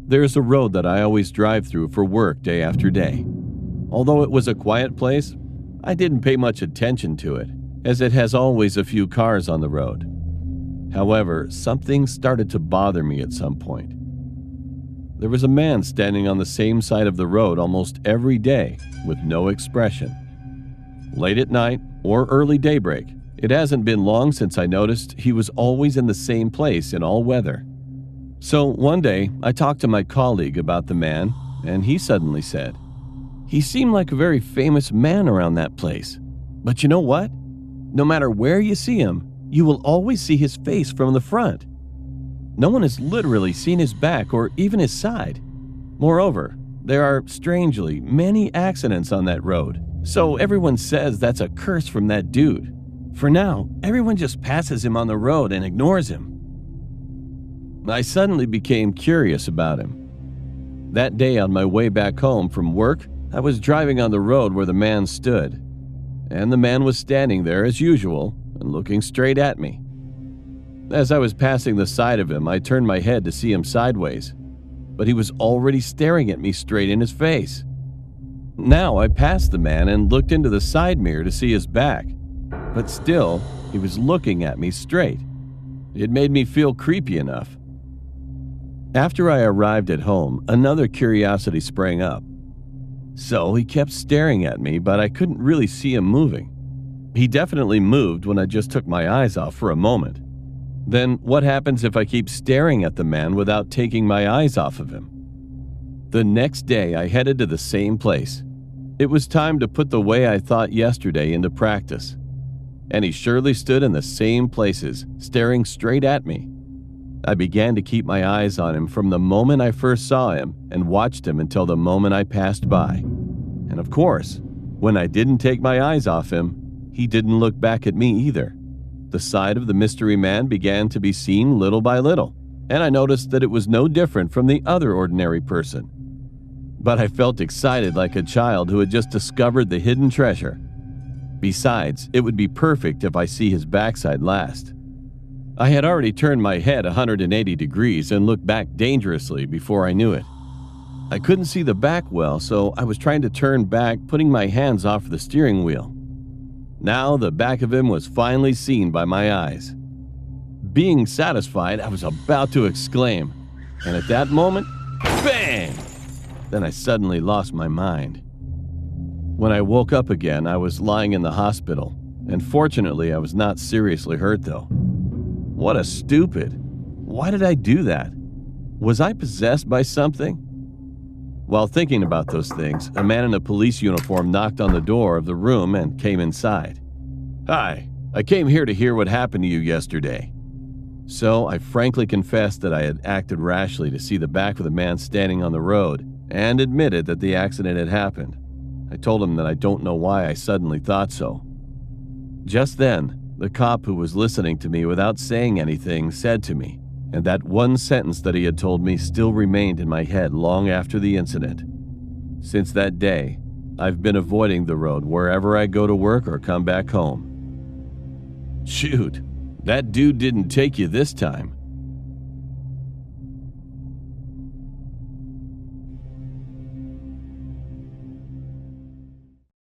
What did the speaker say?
There's a road that I always drive through for work day after day. Although it was a quiet place, I didn't pay much attention to it, as it has always a few cars on the road. However, something started to bother me at some point. There was a man standing on the same side of the road almost every day with no expression. Late at night or early daybreak, it hasn't been long since I noticed he was always in the same place in all weather. So one day, I talked to my colleague about the man, and he suddenly said, "He seemed like a very famous man around that place. But you know what? No matter where you see him, you will always see his face from the front. No one has literally seen his back or even his side. Moreover, there are, strangely, many accidents on that road, so everyone says that's a curse from that dude. For now, everyone just passes him on the road and ignores him." I suddenly became curious about him. That day on my way back home from work, I was driving on the road where the man stood, and the man was standing there as usual and looking straight at me. As I was passing the side of him, I turned my head to see him sideways, but he was already staring at me straight in his face. Now I passed the man and looked into the side mirror to see his back, but still, he was looking at me straight. It made me feel creepy enough. After I arrived at home, another curiosity sprang up. So he kept staring at me, but I couldn't really see him moving. He definitely moved when I just took my eyes off for a moment. Then what happens if I keep staring at the man without taking my eyes off of him? The next day, I headed to the same place. It was time to put the way I thought yesterday into practice. And he surely stood in the same places, staring straight at me. I began to keep my eyes on him from the moment I first saw him and watched him until the moment I passed by. And of course, when I didn't take my eyes off him, he didn't look back at me either. The side of the mystery man began to be seen little by little, and I noticed that it was no different from the other ordinary person. But I felt excited like a child who had just discovered the hidden treasure. Besides, it would be perfect if I see his backside last. I had already turned my head 180 degrees and looked back dangerously before I knew it. I couldn't see the back well, so I was trying to turn back, putting my hands off the steering wheel. Now the back of him was finally seen by my eyes. Being satisfied, I was about to exclaim, and at that moment, bang! Then I suddenly lost my mind. When I woke up again, I was lying in the hospital, and fortunately I was not seriously hurt though. What a stupid! Why did I do that? Was I possessed by something? While thinking about those things, a man in a police uniform knocked on the door of the room and came inside. "Hi, I came here to hear what happened to you yesterday." So I frankly confessed that I had acted rashly to see the back of the man standing on the road and admitted that the accident had happened. I told him that I don't know why I suddenly thought so. Just then, the cop who was listening to me without saying anything said to me, and that one sentence that he had told me still remained in my head long after the incident. Since that day, I've been avoiding the road wherever I go to work or come back home. "Shoot, that dude didn't take you this time,"